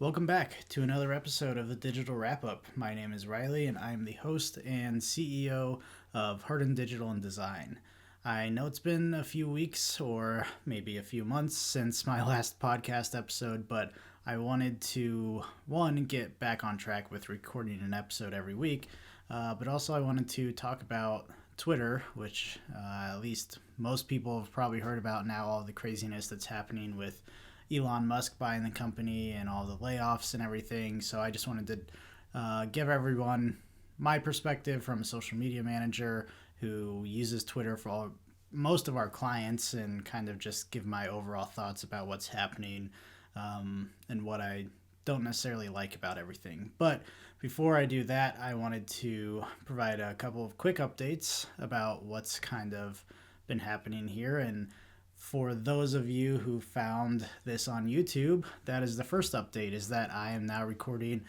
Welcome back to another episode of the Digital Wrap Up. My name is Riley, and I am the host and CEO of Hardin Digital and Design. I know it's been a few weeks or maybe a few months since my last podcast episode, but I wanted to, one, get back on track with recording an episode every week, but also I wanted to talk about Twitter, which at least most people have probably heard about now, all the craziness that's happening with Elon Musk buying the company and all the layoffs and everything. So I just wanted to give everyone my perspective from a social media manager who uses Twitter for most of our clients and kind of just give my overall thoughts about what's happening and what I don't necessarily like about everything. But before I do that, I wanted to provide a couple of quick updates about what's kind of been happening here. And for those of you who found this on YouTube, that is the first update, is that I am now recording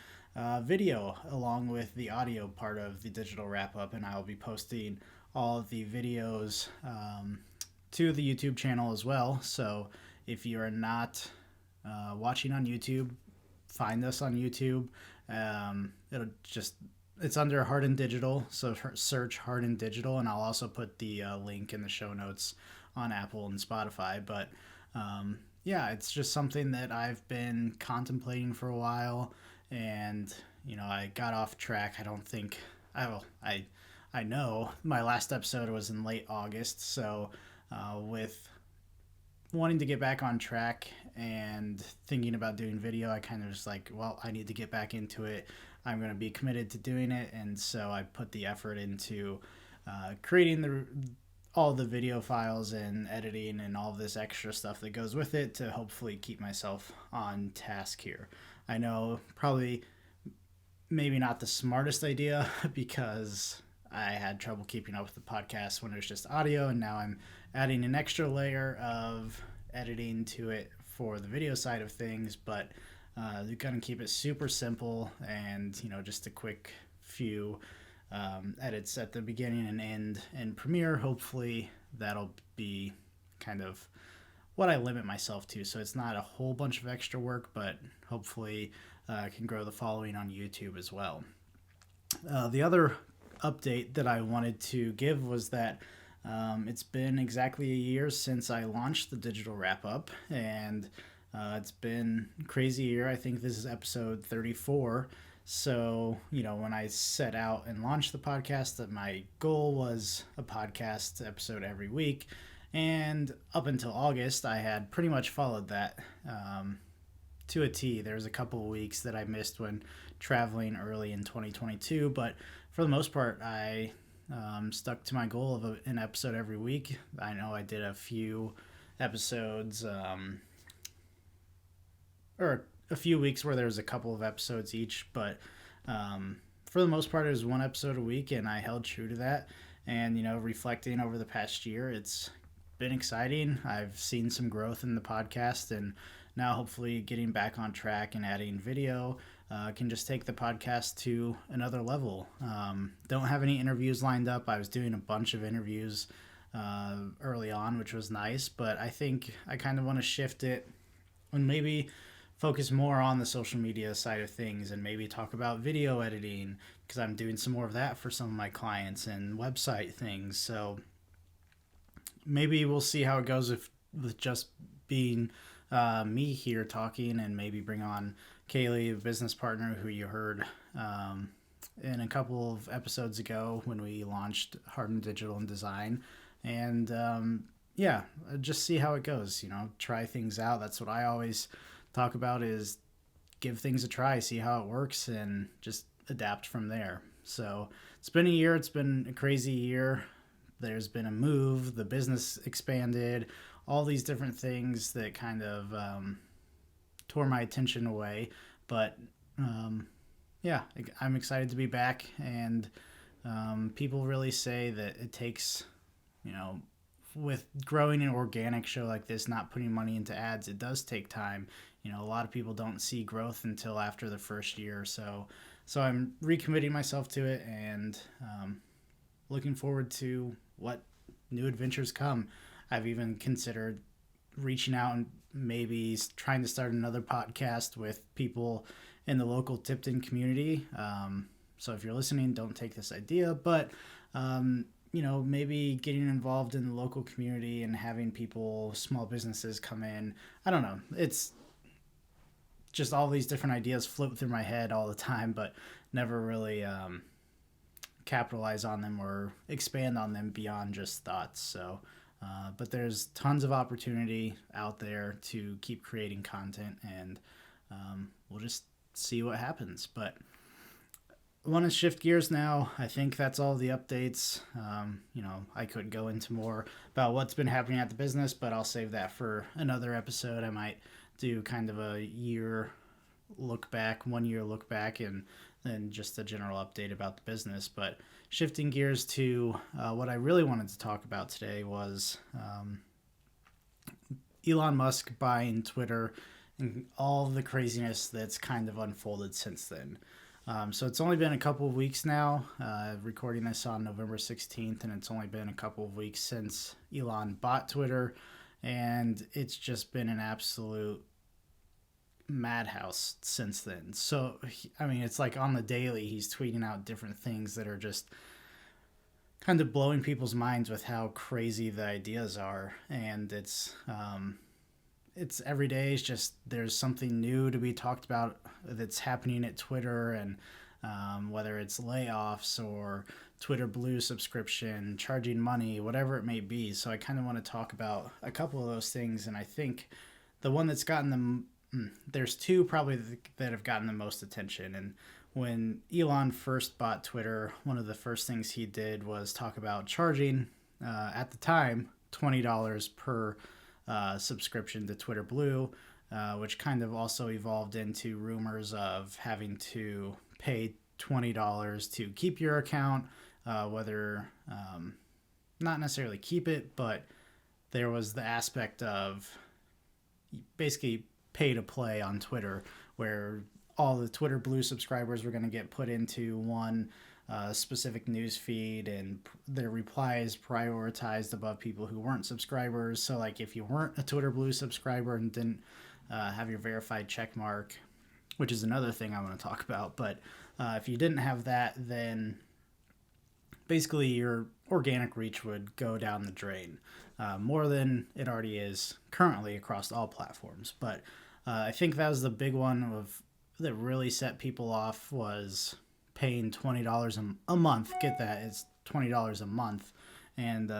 video along with the audio part of the digital wrap up, and I will be posting all of the videos to the YouTube channel as well. So if you are not watching on YouTube, find us on YouTube. It's under Hardin Digital, so search Hardin Digital, and I'll also put the link in the show notes on Apple and Spotify. But yeah, it's just something that I've been contemplating for a while, and I got off track. I don't think I know my last episode was in late August, so with wanting to get back on track and thinking about doing video, I kind of just like, well, I need to get back into it. I'm going to be committed to doing it, and so I put the effort into creating all the video files and editing and all this extra stuff that goes with it to hopefully keep myself on task here. I know probably maybe not the smartest idea because I had trouble keeping up with the podcast when it was just audio, and now I'm adding an extra layer of editing to it for the video side of things, but they're going to keep it super simple and just a quick few edits at the beginning and end in Premiere. Hopefully that'll be kind of what I limit myself to, so it's not a whole bunch of extra work, but hopefully I can grow the following on YouTube as well. The other update that I wanted to give was that it's been exactly a year since I launched the digital wrap up, and it's been a crazy year. I think this is episode 34. So, when I set out and launched the podcast, that my goal was a podcast episode every week. And up until August, I had pretty much followed that to a T. There was a couple of weeks that I missed when traveling early in 2022, but for the most part, I stuck to my goal of an episode every week. I know I did a few episodes, or a few weeks where there was a couple of episodes each, but for the most part, it was one episode a week, and I held true to that. And, reflecting over the past year, it's been exciting. I've seen some growth in the podcast, and now hopefully getting back on track and adding video can just take the podcast to another level. Don't have any interviews lined up. I was doing a bunch of interviews early on, which was nice, but I think I kind of want to shift it and maybe focus more on the social media side of things and maybe talk about video editing, because I'm doing some more of that for some of my clients and website things. So maybe we'll see how it goes with just being me here talking, and maybe bring on Kaylee, a business partner who you heard in a couple of episodes ago when we launched Hardin Digital and Design. And yeah, just see how it goes, try things out. That's what I always talk about, is give things a try, see how it works, and just adapt from there. So it's been a year. It's been a crazy year. There's been a move, the business expanded, all these different things that kind of tore my attention away. But yeah, I'm excited to be back. And people really say that it takes, with growing an organic show like this, not putting money into ads, it does take time. A lot of people don't see growth until after the first year or so. So I'm recommitting myself to it, and looking forward to what new adventures come. I've even considered reaching out and maybe trying to start another podcast with people in the local Tipton community. So if you're listening, don't take this idea, but maybe getting involved in the local community and having people, small businesses come in. I don't know. It's just all these different ideas float through my head all the time, but never really capitalize on them or expand on them beyond just thoughts. So, but there's tons of opportunity out there to keep creating content, and we'll just see what happens. But I want to shift gears now. I think that's all the updates. I could go into more about what's been happening at the business, but I'll save that for another episode. I might do kind of a 1 year look back, and then just a general update about the business. But shifting gears to what I really wanted to talk about today was Elon Musk buying Twitter and all the craziness that's kind of unfolded since then. So it's only been a couple of weeks now, recording this on November 16th, and it's only been a couple of weeks since Elon bought Twitter, and it's just been an absolute madhouse since then. So, it's like on the daily, he's tweeting out different things that are just kind of blowing people's minds with how crazy the ideas are, and it's every day. It's just there's something new to be talked about that's happening at Twitter, and whether it's layoffs or Twitter Blue subscription, charging money, whatever it may be. So I kind of want to talk about a couple of those things, and I think the one that's gotten there's two probably that have gotten the most attention. And when Elon first bought Twitter, one of the first things he did was talk about charging, at the time, $20 per subscription to Twitter Blue, which kind of also evolved into rumors of having to pay $20 to keep your account, whether not necessarily keep it, but there was the aspect of basically pay to play on Twitter, where all the Twitter Blue subscribers were going to get put into one specific news feed, and their replies prioritized above people who weren't subscribers. So like if you weren't a Twitter Blue subscriber and didn't have your verified check mark, which is another thing I want to talk about, but if you didn't have that, then basically your organic reach would go down the drain, more than it already is currently across all platforms. But I think that was the big one that really set people off, was paying $20 a month. Get that, it's $20 a month. And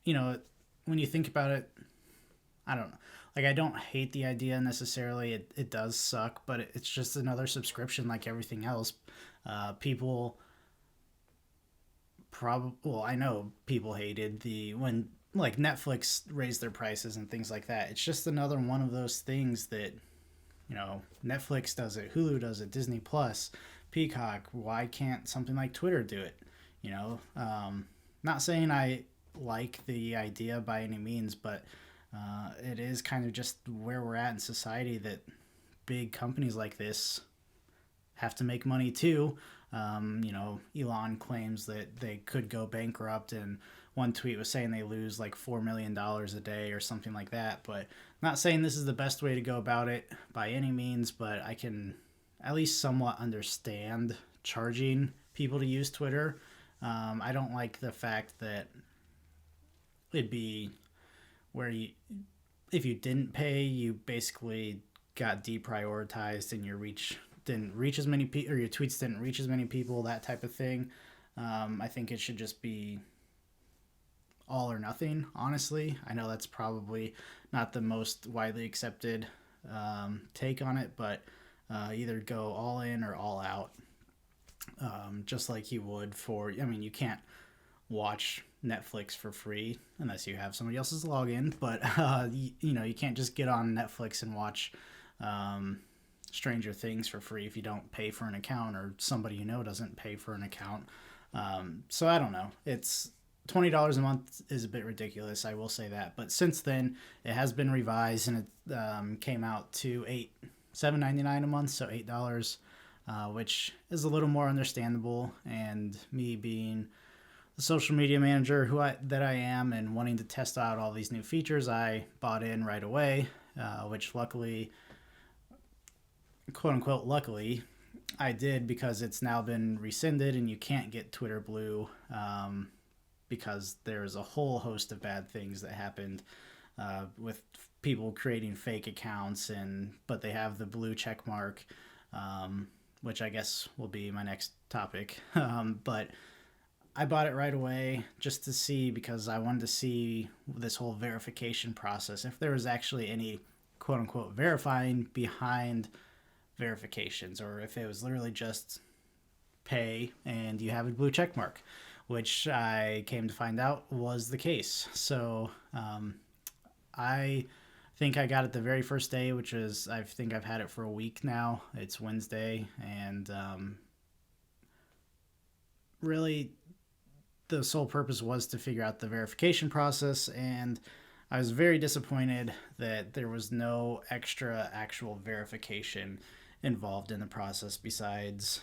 when you think about it, I don't know, like I don't hate the idea necessarily. It does suck, but it's just another subscription like everything else. People I know people hated when like Netflix raised their prices and things like that. It's just another one of those things that, Netflix does it, Hulu does it, Disney Plus, Peacock. Why can't something like Twitter do it? Not saying I like the idea by any means, but it is kind of just where we're at in society, that big companies like this have to make money too. Elon claims that they could go bankrupt, and one tweet was saying they lose like $4 million a day or something like that. But not saying this is the best way to go about it by any means, but I can at least somewhat understand charging people to use Twitter. I don't like the fact that it'd be where if you didn't pay, you basically got deprioritized and your reach didn't reach as many people, or your tweets didn't reach as many people, that type of thing. I think it should just be all or nothing, honestly. I know that's probably not the most widely accepted take on it, but either go all in or all out, just like you would you can't watch Netflix for free unless you have somebody else's login, but you can't just get on Netflix and watch Stranger Things for free if you don't pay for an account, or somebody doesn't pay for an account. So I don't know. It's $20 a month is a bit ridiculous, I will say that. But since then, it has been revised, and it came out to $7.99 a month, so $8, which is a little more understandable. And me being the social media manager that I am and wanting to test out all these new features, I bought in right away, which luckily, quote unquote, luckily, I did because it's now been rescinded and you can't get Twitter Blue because there's a whole host of bad things that happened with people creating fake accounts but they have the blue check mark, which I guess will be my next topic. But I bought it right away just to see, because I wanted to see this whole verification process, if there was actually any quote unquote verifying behind verifications, or if it was literally just pay and you have a blue check mark, which I came to find out was the case. So I think I got it the very first day, which is, I think I've had it for a week now. It's Wednesday, and really the sole purpose was to figure out the verification process, and I was very disappointed that there was no extra actual verification involved in the process besides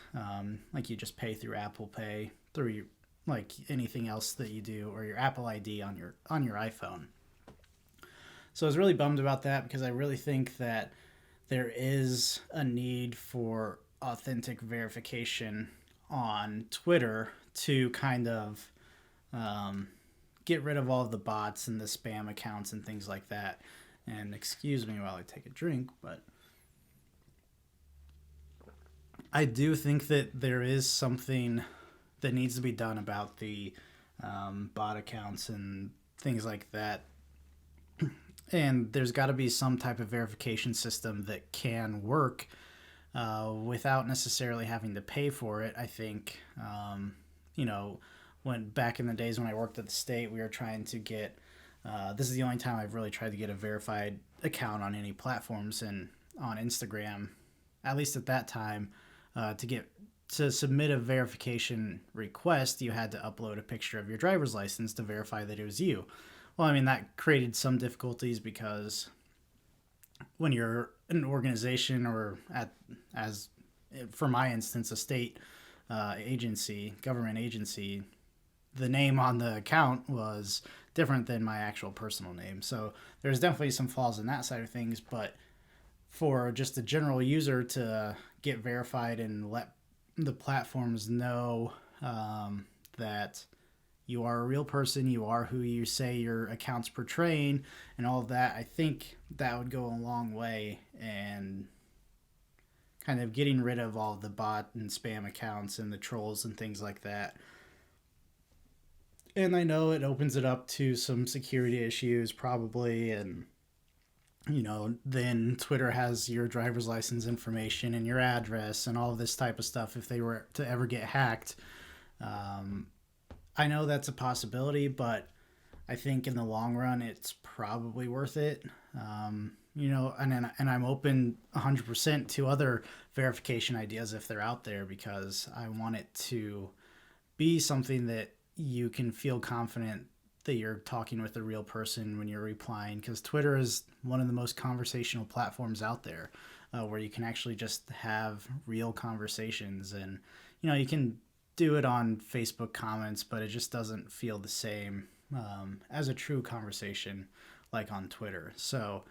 like you just pay through Apple Pay, through like anything else that you do, or your Apple ID on your iPhone. So I was really bummed about that, because I really think that there is a need for authentic verification on Twitter to kind of get rid of all of the bots and the spam accounts and things like that. And excuse me while I take a drink, but I do think that there is something that needs to be done about the bot accounts and things like that. And there's got to be some type of verification system that can work without necessarily having to pay for it. I think, when back in the days when I worked at the state, we were trying to get, this is the only time I've really tried to get a verified account on any platforms, and on Instagram, at least at that time, to submit a verification request, you had to upload a picture of your driver's license to verify that it was you. Well, I mean, that created some difficulties, because when you're an organization, or as for my instance, a state government agency, the name on the account was different than my actual personal name. So there's definitely some flaws in that side of things, but for just a general user to get verified and let the platforms know that you are a real person, you are who you say your account's portraying, and all of that, I think that would go a long way in kind of getting rid of all of the bot and spam accounts and the trolls and things like that. And I know it opens it up to some security issues probably, and then Twitter has your driver's license information and your address and all of this type of stuff if they were to ever get hacked. I know that's a possibility, but I think in the long run, it's probably worth it. And I'm open 100% to other verification ideas if they're out there, because I want it to be something that you can feel confident that you're talking with a real person when you're replying, because Twitter is one of the most conversational platforms out there, where you can actually just have real conversations. And you can do it on Facebook comments, but it just doesn't feel the same as a true conversation like on Twitter. So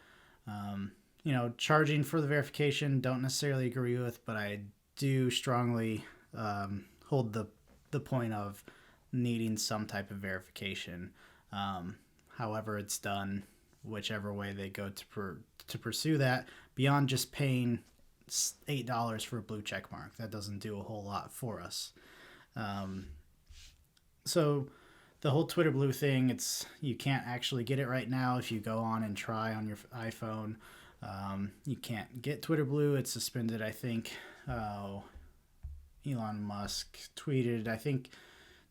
charging for the verification, don't necessarily agree with, but I do strongly hold the point of needing some type of verification. However it's done, whichever way they go to pursue that, beyond just paying $8 for a blue check mark. That doesn't do a whole lot for us. So the whole Twitter Blue thing, you can't actually get it right now. If you go on and try on your iPhone, you can't get Twitter Blue. It's suspended, I think. Elon Musk tweeted, I think,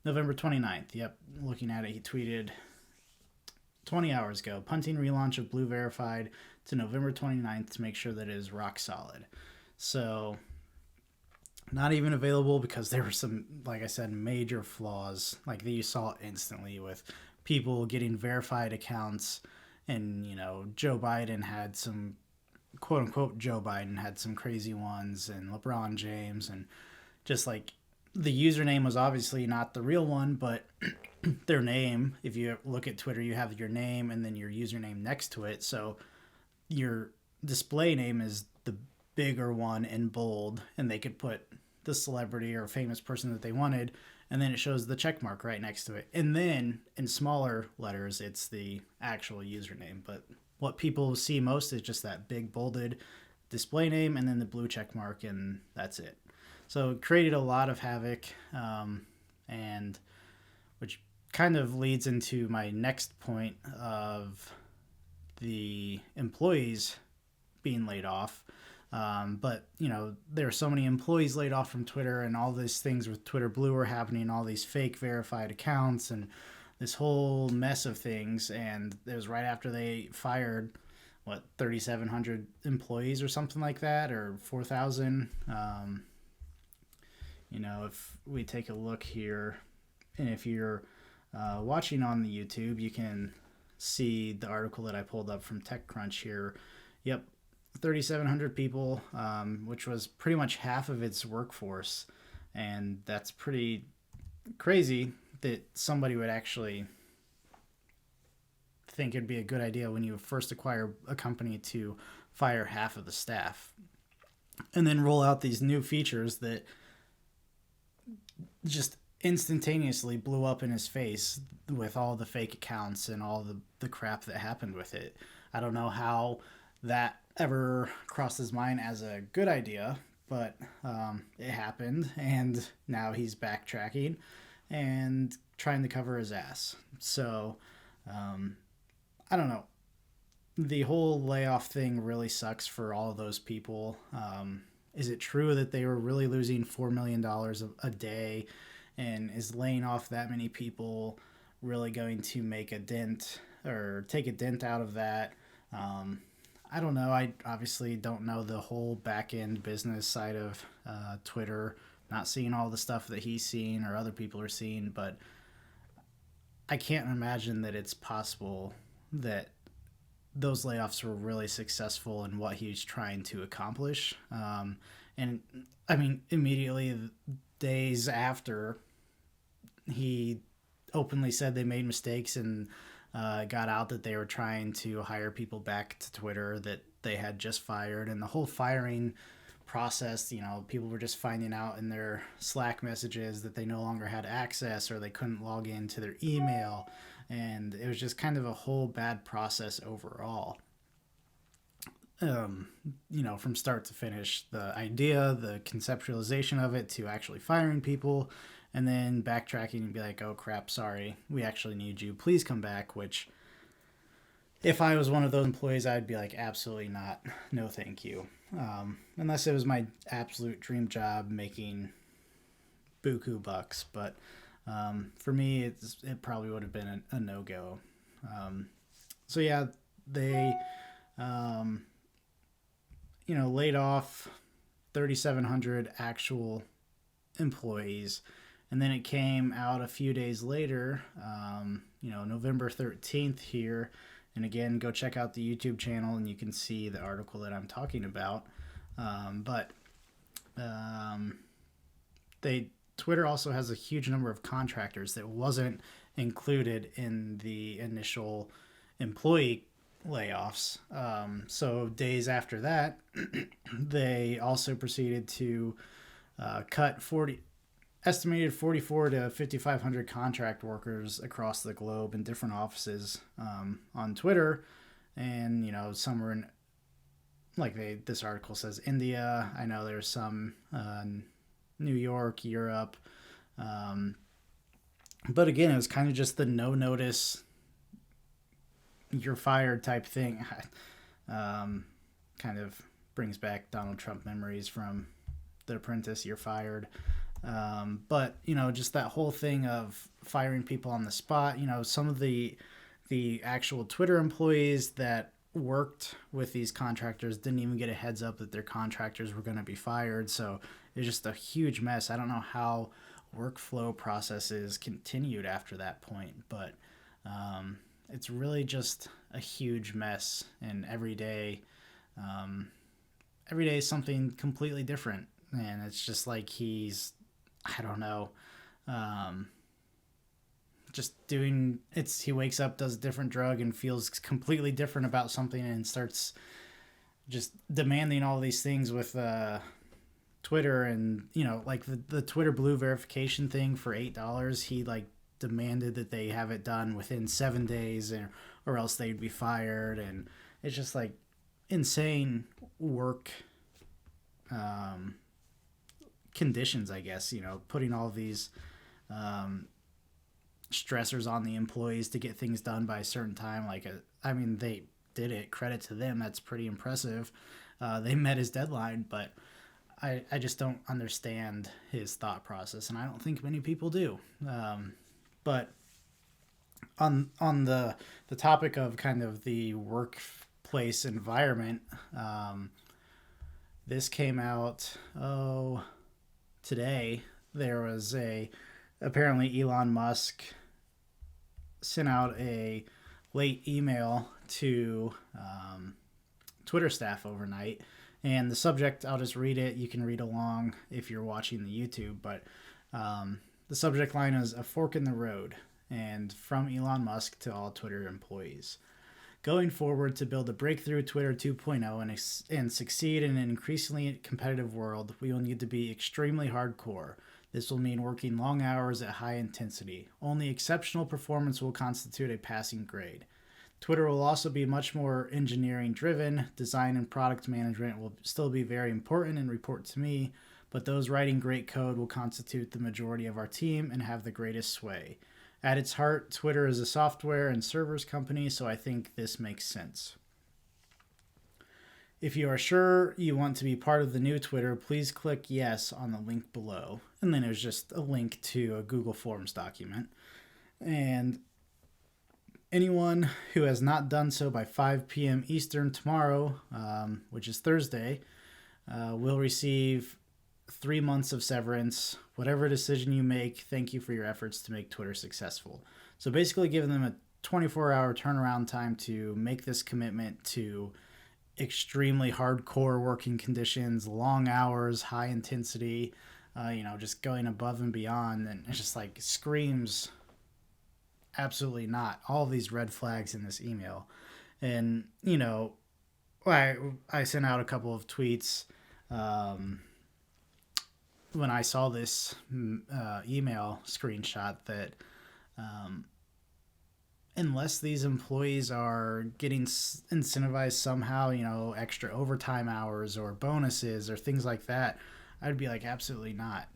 November 29th. Yep, looking at it, he tweeted 20 hours ago, punting relaunch of Blue Verified to November 29th to make sure that it is rock solid. So not even available, because there were some, like I said, major flaws like that you saw instantly with people getting verified accounts. And Joe Biden had some, quote unquote Joe Biden had some crazy ones, and LeBron James, and just like the username was obviously not the real one, but their name, if you look at Twitter, you have your name and then your username next to it. So your display name is the bigger one in bold, and they could put the celebrity or famous person that they wanted, and then it shows the check mark right next to it. And then in smaller letters, it's the actual username. But what people see most is just that big bolded display name and then the blue check mark, and that's it. So it created a lot of havoc, and which kind of leads into my next point of the employees being laid off. But there are so many employees laid off from Twitter, and all these things with Twitter Blue are happening, all these fake verified accounts, and this whole mess of things. And it was right after they fired 3,700 employees or something like that, or 4,000. If we take a look here, and if you're watching on the YouTube, you can see the article that I pulled up from TechCrunch here. Yep, 3,700 people, which was pretty much half of its workforce. And that's pretty crazy that somebody would actually think it'd be a good idea when you first acquire a company to fire half of the staff and then roll out these new features that just instantaneously blew up in his face with all the fake accounts and all the crap that happened with it. I don't know how that ever crossed his mind as a good idea, but it happened, and now he's backtracking and trying to cover his ass. So I don't know. The whole layoff thing really sucks for all of those people. Is it true that they were really losing $4 million a day? And is laying off that many people really going to make a dent or take a dent out of that? I don't know. I obviously don't know the whole back end business side of Twitter, not seeing all the stuff that he's seeing or other people are seeing, but I can't imagine that it's possible that those layoffs were really successful in what he's trying to accomplish. And I mean, immediately days after, he openly said they made mistakes and got out that they were trying to hire people back to Twitter that they had just fired. And the whole firing process, people were just finding out in their Slack messages that they no longer had access or they couldn't log into their email. And it was just kind of a whole bad process overall. From start to finish, the idea, the conceptualization of it to actually firing people, and then backtracking and be like, oh crap, sorry, we actually need you, please come back, which if I was one of those employees, I'd be like, absolutely not, no thank you. Unless it was my absolute dream job making buku bucks, but for me, it probably would have been a no-go. So yeah, they laid off 3,700 actual employees. And then it came out a few days later, November 13th here. And again, go check out the YouTube channel and you can see the article that I'm talking about. Twitter also has a huge number of contractors that wasn't included in the initial employee layoffs. So days after that, they also proceeded to cut estimated 44 to 5,500 contract workers across the globe in different offices on Twitter. And, some were in, this article says India. I know there's some New York, Europe. But again, it was kind of just the no notice, you're fired type thing. Kind of brings back Donald Trump memories from The Apprentice, you're fired. But, just that whole thing of firing people on the spot, some of the actual Twitter employees that worked with these contractors didn't even get a heads up that their contractors were going to be fired. So it was just a huge mess. I don't know how workflow processes continued after that point, but it's really just a huge mess. And every day is something completely different. And it's just like he's I don't know. Um, just doing it's he wakes up, does a different drug, and feels completely different about something, and starts just demanding all these things with Twitter, and like the Twitter Blue verification thing for $8. He like demanded that they have it done within 7 days, or else they'd be fired, and it's just like insane work um, conditions, I guess. Putting all these um, stressors on the employees to get things done by a certain time. I mean, they did it. Credit to them. That's pretty impressive. They met his deadline, but I just don't understand his thought process, and I don't think many people do. But on the topic of kind of the workplace environment, this came out today. There was apparently Elon Musk sent out a late email to Twitter staff overnight. And the subject, I'll just read it. You can read along if you're watching the YouTube. But the subject line is "A Fork in the Road," and from Elon Musk to all Twitter employees. Going forward, to build a breakthrough Twitter 2.0 and succeed in an increasingly competitive world, we will need to be extremely hardcore. This will mean working long hours at high intensity. Only exceptional performance will constitute a passing grade. Twitter will also be much more engineering driven. Design and product management will still be very important and report to me, but those writing great code will constitute the majority of our team and have the greatest sway. At its heart, Twitter is a software and servers company, so I think this makes sense. If you are sure you want to be part of the new Twitter, please click yes on the link below. And then there's just a link to a Google Forms document. And anyone who has not done so by 5 p.m. Eastern tomorrow, which is Thursday, will receive 3 months of severance. Whatever decision you make, thank you for your efforts to make Twitter successful. So basically giving them a 24-hour turnaround time to make this commitment to extremely hardcore working conditions, long hours, high intensity, just going above and beyond. And it's just like screams absolutely not. All of these red flags in this email. And, I sent out a couple of tweets when I saw this email screenshot that unless these employees are getting incentivized somehow, extra overtime hours or bonuses or things like that, I'd be like, absolutely not.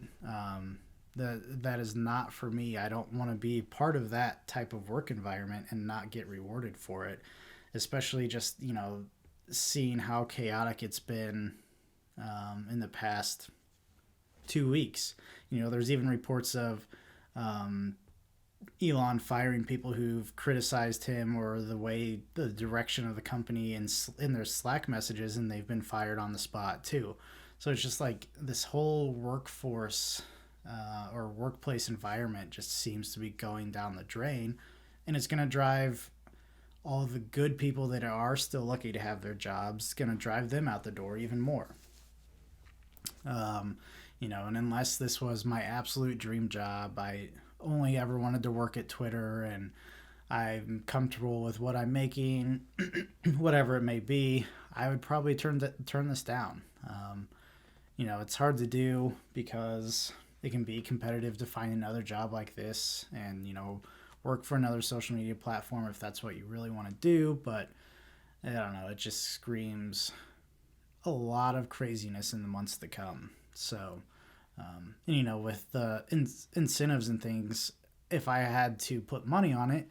That is not for me. I don't want to be part of that type of work environment and not get rewarded for it, especially just, seeing how chaotic it's been in the past 2 weeks. There's even reports of Elon firing people who've criticized him or the direction of the company in their Slack messages, and they've been fired on the spot too. So it's just like this whole workforce or workplace environment just seems to be going down the drain, and it's going to drive all the good people that are still lucky to have their jobs, going to drive them out the door even more. And unless this was my absolute dream job, I only ever wanted to work at Twitter, and I'm comfortable with what I'm making, whatever it may be, I would probably turn this down. It's hard to do because it can be competitive to find another job like this and, work for another social media platform if that's what you really want to do. But I don't know, it just screams a lot of craziness in the months to come. So, with the incentives and things, if I had to put money on it,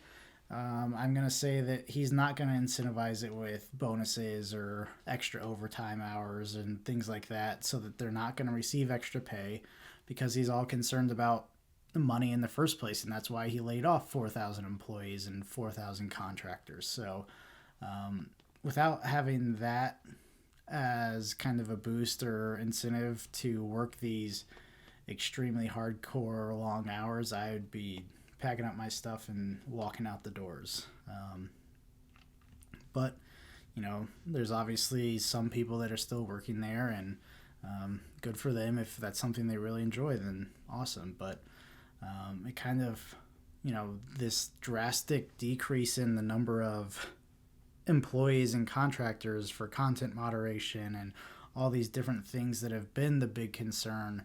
I'm going to say that he's not going to incentivize it with bonuses or extra overtime hours and things like that, so that they're not going to receive extra pay, because he's all concerned about the money in the first place. And that's why he laid off 4,000 employees and 4,000 contractors. So without having that as kind of a boost or incentive to work these extremely hardcore long hours, I would be packing up my stuff and walking out the doors. But there's obviously some people that are still working there, and Good for them. If that's something they really enjoy, then awesome. But it kind of, this drastic decrease in the number of employees and contractors for content moderation and all these different things that have been the big concern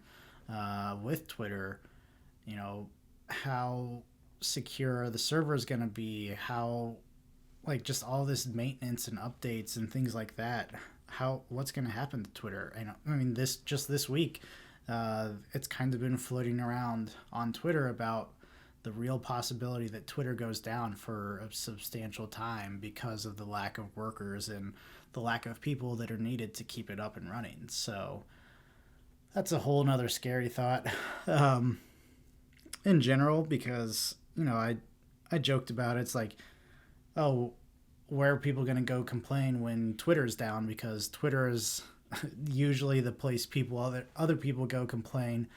with Twitter, how secure the server is going to be, how, like, just all this maintenance and updates and things like that, what's going to happen to Twitter. I mean, this week, it's kind of been floating around on Twitter about the real possibility that Twitter goes down for a substantial time because of the lack of workers and the lack of people that are needed to keep it up and running. So that's a whole nother scary thought in general, because, I joked about it. It's like, oh, where are people going to go complain when Twitter's down? Because Twitter is usually the place other people go complain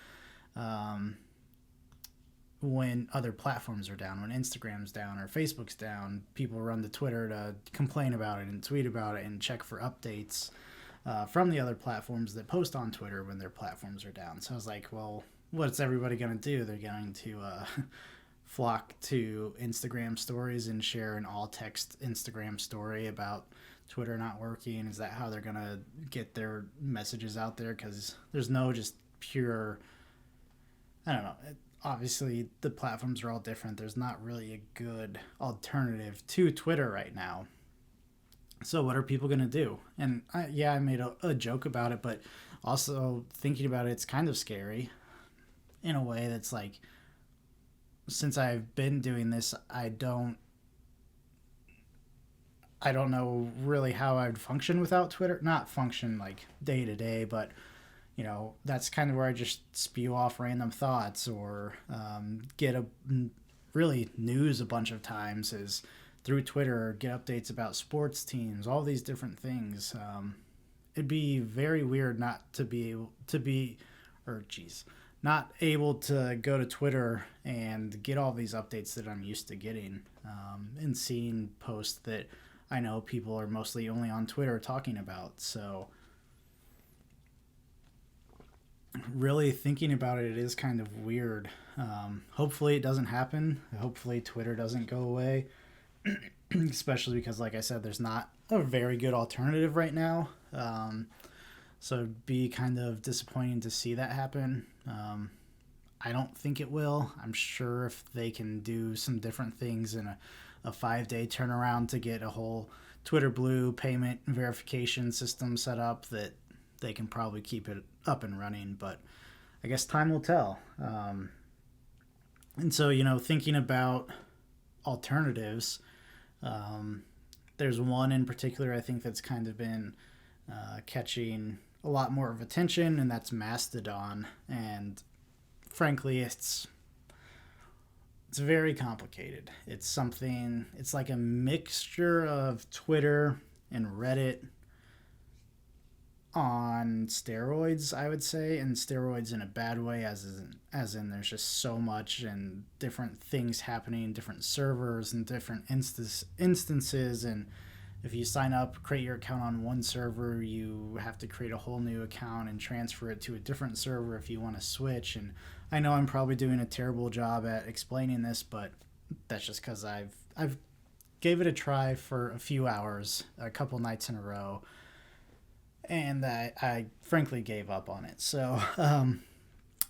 when other platforms are down. When Instagram's down or Facebook's down, people run to Twitter to complain about it and tweet about it and check for updates from the other platforms that post on Twitter when their platforms are down. So I was like, well, what's everybody going to do? They're going to flock to Instagram stories and share an all-text Instagram story about Twitter not working. Is that how they're going to get their messages out there? Because there's no just pure, I don't know, obviously the platforms are all different. There's not really a good alternative to Twitter right now. So what are people going to do? And I made a joke about it, but also thinking about it, it's kind of scary in a way that's like, since I've been doing this, I don't know really how I'd function without Twitter. Not function like day to day, but that's kind of where I just spew off random thoughts or get really news a bunch of times is through Twitter, or get updates about sports teams, all these different things. It'd be very weird not able to go to Twitter and get all these updates that I'm used to getting, and seeing posts that I know people are mostly only on Twitter talking about. So really thinking about it, it is kind of weird. Hopefully it doesn't happen. Hopefully Twitter doesn't go away, especially because, like I said, there's not a very good alternative right now. So it'd be kind of disappointing to see that happen. I don't think it will. I'm sure if they can do some different things in a 5-day turnaround to get a whole Twitter Blue payment verification system set up, that they can probably keep it up and running. But I guess time will tell. And so, thinking about alternatives, there's one in particular I think that's kind of been catching a lot more of attention, and that's Mastodon. And frankly, it's very complicated. It's like a mixture of Twitter and Reddit on steroids, I would say, and steroids in a bad way, as in there's just so much and different things happening, different servers and different instances. And if you sign up, create your account on one server, you have to create a whole new account and transfer it to a different server if you want to switch. And I know I'm probably doing a terrible job at explaining this, but that's just because I've gave it a try for a few hours, a couple nights in a row, and I frankly gave up on it. So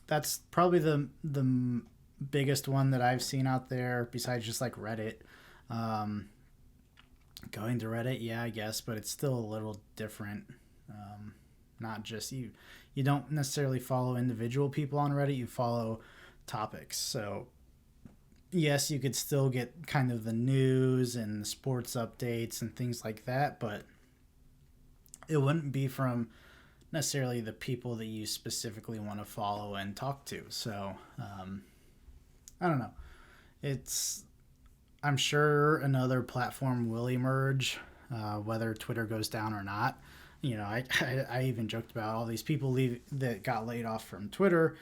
that's probably the biggest one that I've seen out there, besides just like Reddit. Going to Reddit, yeah, I guess, but it's still a little different. Not just you don't necessarily follow individual people on Reddit, you follow topics. So yes, you could still get kind of the news and the sports updates and things like that, but it wouldn't be from necessarily the people that you specifically want to follow and talk to. So I don't know. I'm sure another platform will emerge, whether Twitter goes down or not. I even joked about all these people that got laid off from Twitter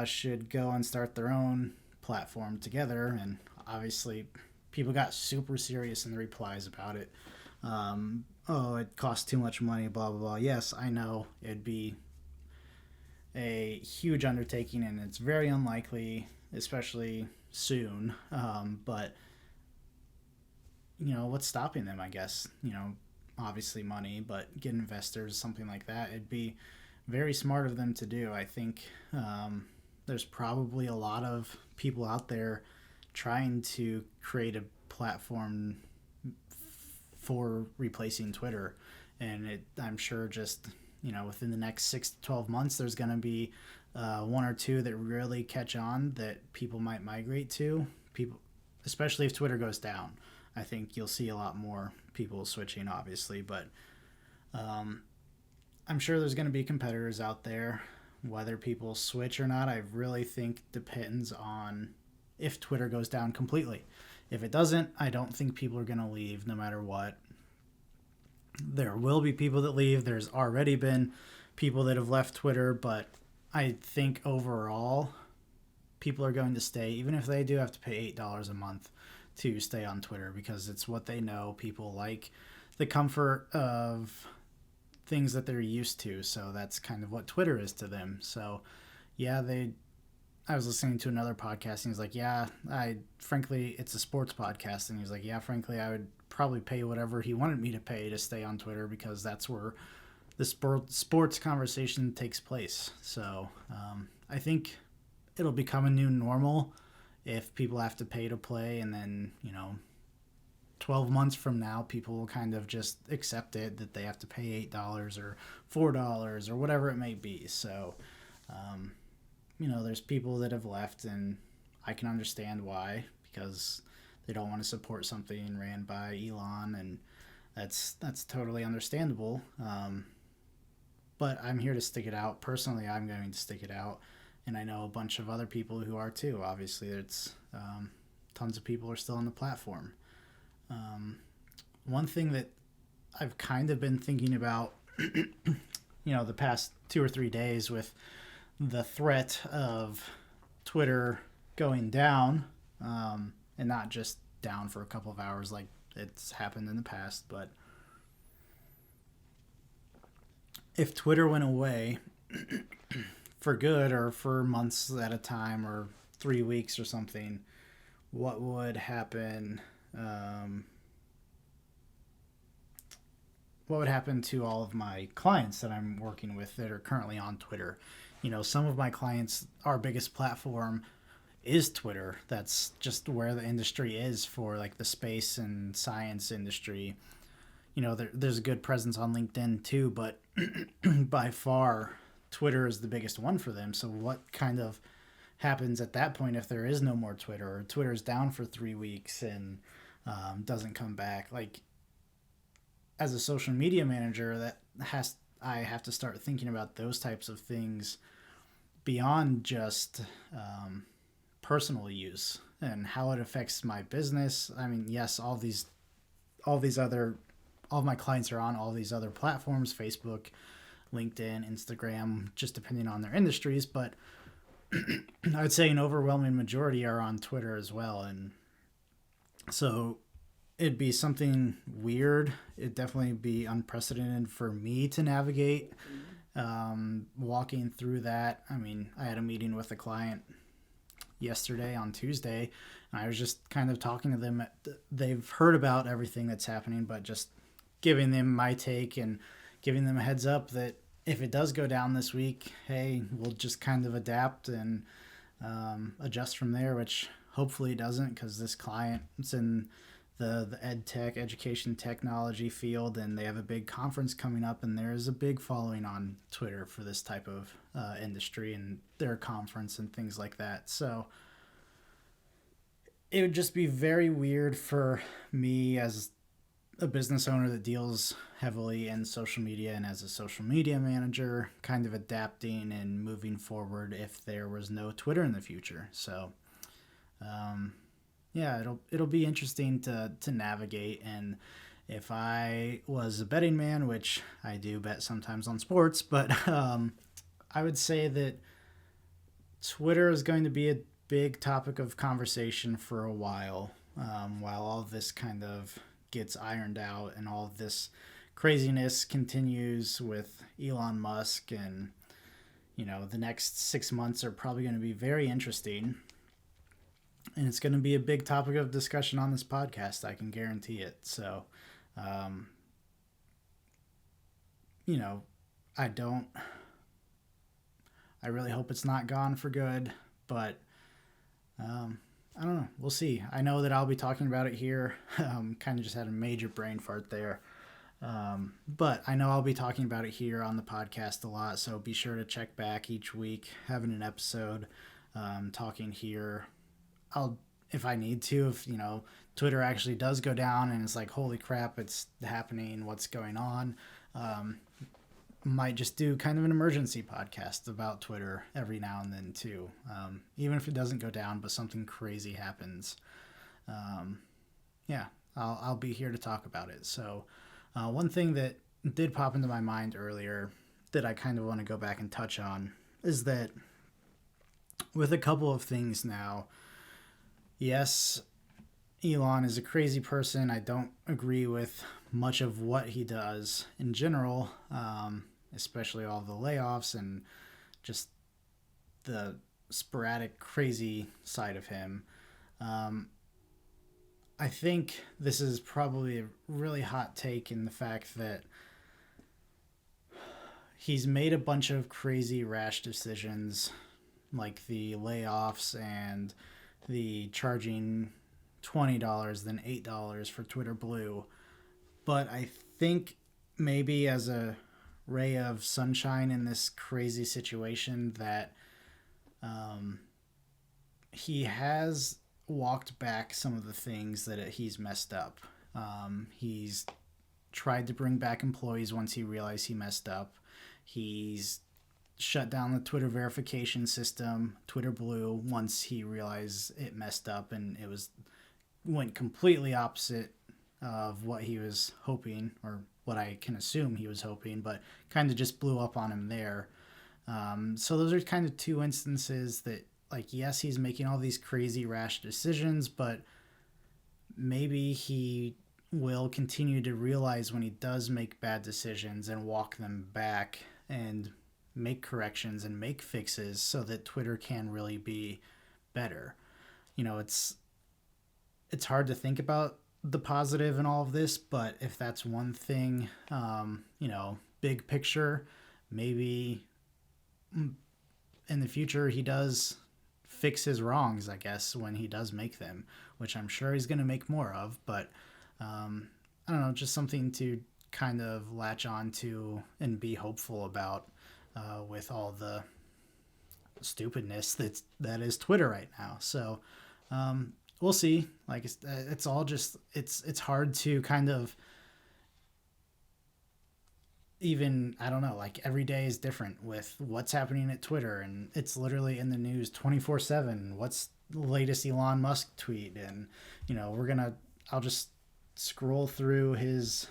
should go and start their own platform together. And obviously, people got super serious in the replies about it. Oh, it costs too much money, blah, blah, blah. Yes, I know it'd be a huge undertaking, and it's very unlikely, especially soon. But what's stopping them? I guess obviously money, but get investors, something like that. It'd be very smart of them to do. I think there's probably a lot of people out there trying to create a platform for replacing Twitter, and I'm sure just within the next 6 to 12 months, there's going to be one or two that really catch on that people might migrate to. People, especially if Twitter goes down, I think you'll see a lot more people switching, obviously, but I'm sure there's going to be competitors out there. Whether people switch or not, I really think depends on if Twitter goes down completely. If it doesn't, I don't think people are going to leave no matter what. There will be people that leave. There's already been people that have left Twitter, but I think overall people are going to stay, even if they do have to pay $8 a month to stay on Twitter, because it's what they know. People like the comfort of things that they're used to, so that's kind of what Twitter is to them. So yeah, I was listening to another podcast, and he's like, frankly, it's a sports podcast, and he's like, frankly, I would probably pay whatever he wanted me to pay to stay on Twitter, because that's where the sports conversation takes place. So I think it'll become a new normal if people have to pay to play, and then 12 months from now, people will kind of just accept it, that they have to pay $8 or $4 or whatever it may be. So there's people that have left, and I can understand why, because they don't want to support something ran by Elon, and that's totally understandable. But I'm here to stick it out. Personally, I'm going to stick it out, and I know a bunch of other people who are too. Obviously, it's tons of people are still on the platform. One thing that I've kind of been thinking about, the past 2 or 3 days, with the threat of Twitter going down, and not just down for a couple of hours like it's happened in the past, but if Twitter went away for good, or for months at a time, or 3 weeks or something, what would happen? What would happen to all of my clients that I'm working with that are currently on Twitter? Some of my clients, our biggest platform is Twitter. That's just where the industry is for like the space and science industry. There's a good presence on LinkedIn too, but by far Twitter is the biggest one for them. So what kind of happens at that point if there is no more Twitter, or Twitter's down for 3 weeks and doesn't come back? Like, as a social media manager, I have to start thinking about those types of things beyond just personal use and how it affects my business. I mean, yes, all of my clients are on all these other platforms: Facebook, LinkedIn, Instagram, just depending on their industries. But I would say an overwhelming majority are on Twitter as well. And so it'd be something weird. It'd definitely be unprecedented for me to navigate walking through that. I mean, I had a meeting with a client yesterday on Tuesday, and I was just kind of talking to them. They've heard about everything that's happening, but just giving them my take and giving them a heads up that if it does go down this week, hey, we'll just kind of adapt and adjust from there, which hopefully it doesn't, because this client is in the ed tech, education technology field, and they have a big conference coming up, and there's a big following on Twitter for this type of industry and their conference and things like that. So it would just be very weird for me as a business owner that deals heavily in social media, and as a social media manager, kind of adapting and moving forward if there was no Twitter in the future. So yeah, it'll be interesting to navigate. And if I was a betting man, which I do bet sometimes on sports, but I would say that Twitter is going to be a big topic of conversation for a while all this kind of gets ironed out and all of this craziness continues with Elon Musk and the next 6 months are probably going to be very interesting. And it's going to be a big topic of discussion on this podcast. I can guarantee it. So, you know, I don't, I really hope it's not gone for good, but, I don't know. We'll see. I know that I'll be talking about it here. Kind of just had a major brain fart there. But I know I'll be talking about it here on the podcast a lot. So be sure to check back each week, having an episode, talking here. If I need to, if Twitter actually does go down and it's like, holy crap, it's happening, what's going on, might just do kind of an emergency podcast about Twitter every now and then too, even if it doesn't go down but something crazy happens. Yeah, I'll be here to talk about it. So one thing that did pop into my mind earlier that I kind of want to go back and touch on is that with a couple of things now, yes, Elon is a crazy person. I don't agree with much of what he does in general, especially all the layoffs and just the sporadic crazy side of him. I think this is probably a really hot take in the fact that he's made a bunch of crazy rash decisions, like the layoffs and the charging $20 then $8 for Twitter Blue. But I think maybe as a ray of sunshine in this crazy situation that he has walked back some of the things that he's messed up. He's tried to bring back employees once he realized he messed up. He's shut down the Twitter verification system, Twitter Blue, once he realized it messed up, and went completely opposite of what he was hoping, or what I can assume he was hoping, but kind of just blew up on him there. So those are kind of two instances that, like, yes, he's making all these crazy rash decisions, but maybe he will continue to realize when he does make bad decisions and walk them back and make corrections and make fixes so that Twitter can really be better. It's hard to think about the positive in all of this, but if that's one thing, big picture, maybe in the future he does fix his wrongs, I guess, when he does make them, which I'm sure he's going to make more of, but I don't know, just something to kind of latch on to and be hopeful about with all the stupidness that is Twitter right now. So we'll see. Like, it's all just, it's hard to kind of even, I don't know, like, every day is different with what's happening at Twitter, and it's literally in the news 24/7. What's the latest Elon Musk tweet? And I'll just scroll through his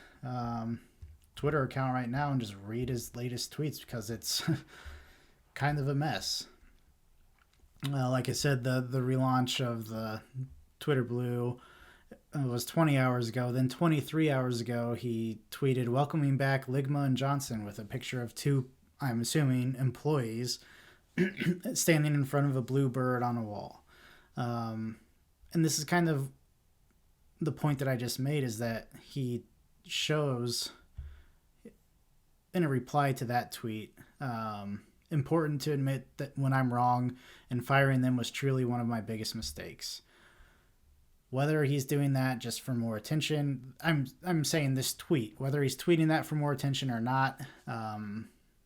Twitter account right now and just read his latest tweets because it's kind of a mess. Like I said, the relaunch of the Twitter Blue was 20 hours ago. Then 23 hours ago, he tweeted welcoming back Ligma and Johnson with a picture of two, I'm assuming, employees standing in front of a blue bird on a wall. And this is kind of the point that I just made, is that he shows in a reply to that tweet, important to admit that when I'm wrong, and firing them was truly one of my biggest mistakes. Whether he's doing that just for more attention, I'm saying this tweet, whether he's tweeting that for more attention or not,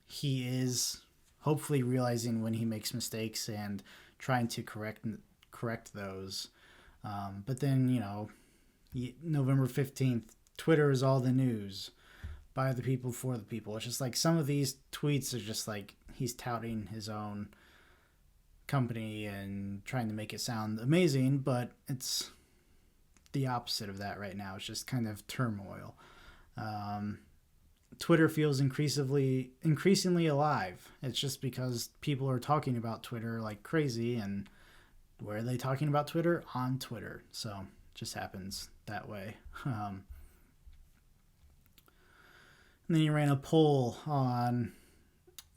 he is hopefully realizing when he makes mistakes and trying to correct those. But then, November 15th, Twitter is all the news, by the people, for the people. It's just like some of these tweets are just like he's touting his own company and trying to make it sound amazing, but it's the opposite of that right now. It's just kind of turmoil. Twitter feels increasingly alive. It's just because people are talking about Twitter like crazy, and where are they talking about Twitter? On Twitter. So it just happens that way. And then he ran a poll on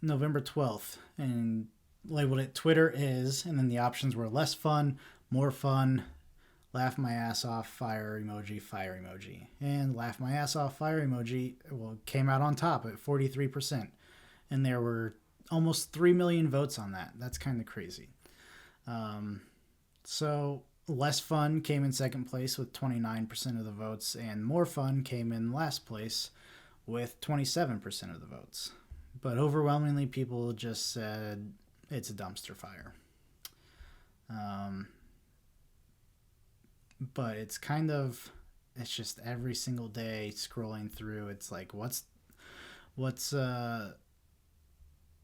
November 12th and labeled it Twitter is, and then the options were less fun, more fun, laugh my ass off, fire emoji, fire emoji. And laugh my ass off, fire emoji, well, came out on top at 43%. And there were almost 3 million votes on that. That's kind of crazy. So less fun came in second place with 29% of the votes, and more fun came in last place with 27% of the votes. But overwhelmingly, people just said it's a dumpster fire. But it's kind of, it's just every single day scrolling through. It's like, what's going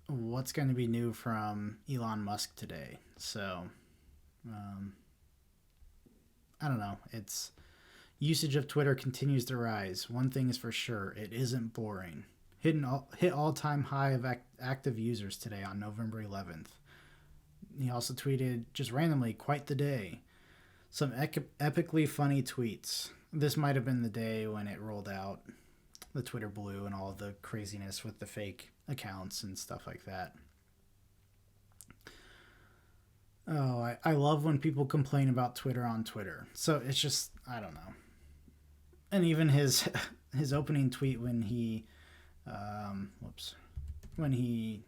to be new from Elon Musk today? So, I don't know. It's usage of Twitter continues to rise. One thing is for sure, it isn't boring. Hit all-time high of active users today on November 11th. He also tweeted just randomly, quite the day. Some epically funny tweets. This might have been the day when it rolled out the Twitter Blue and all the craziness with the fake accounts and stuff like that. Oh, I love when people complain about Twitter on Twitter. So it's just, I don't know. And even his opening tweet when he when he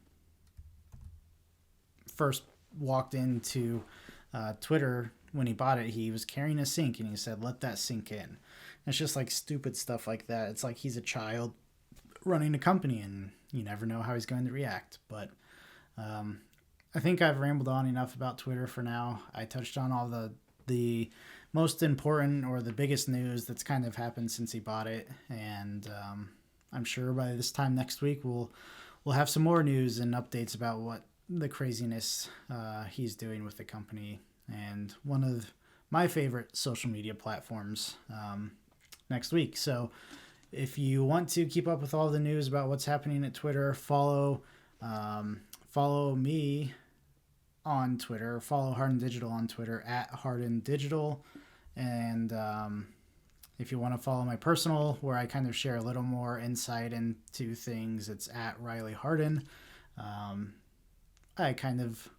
first walked into Twitter, when he bought it, he was carrying a sink and he said, let that sink in. And it's just like stupid stuff like that. It's like he's a child running a company and you never know how he's going to react. But I think I've rambled on enough about Twitter for now. I touched on all the most important or the biggest news that's kind of happened since he bought it. And I'm sure by this time next week, we'll have some more news and updates about what the craziness he's doing with the company. And one of my favorite social media platforms next week. So if you want to keep up with all the news about what's happening at Twitter, follow me on Twitter. Follow Harden Digital on Twitter at Harden Digital. And if you want to follow my personal, where I kind of share a little more insight into things, it's at Riley Harden. I kind of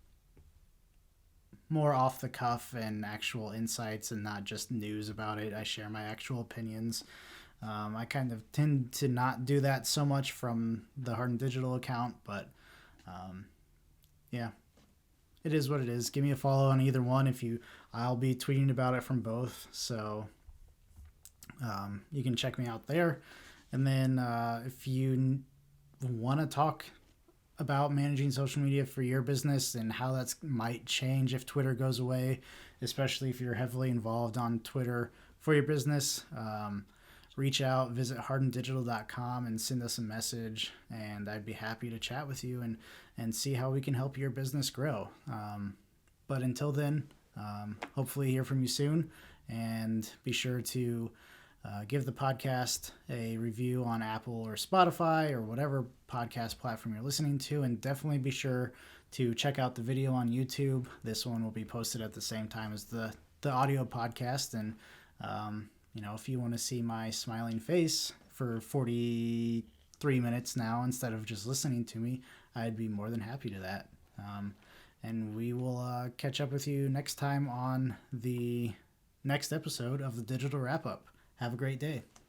more off the cuff and actual insights and not just news about it. I share my actual opinions. I kind of tend to not do that so much from the Harden Digital account, but yeah, it is what it is. Give me a follow on either one. I'll be tweeting about it from both, so you can check me out there. And then if you want to talk about managing social media for your business and how that might change if Twitter goes away, especially if you're heavily involved on Twitter for your business, reach out, visit hardendigital.com and send us a message, and I'd be happy to chat with you and see how we can help your business grow. But until then, hopefully hear from you soon, and be sure to give the podcast a review on Apple or Spotify or whatever podcast platform you're listening to, and definitely be sure to check out the video on YouTube. This one will be posted at the same time as the audio podcast, and if you want to see my smiling face for 43 minutes now instead of just listening to me, I'd be more than happy to that. And we will catch up with you next time on the next episode of the Digital Wrap Up. Have a great day.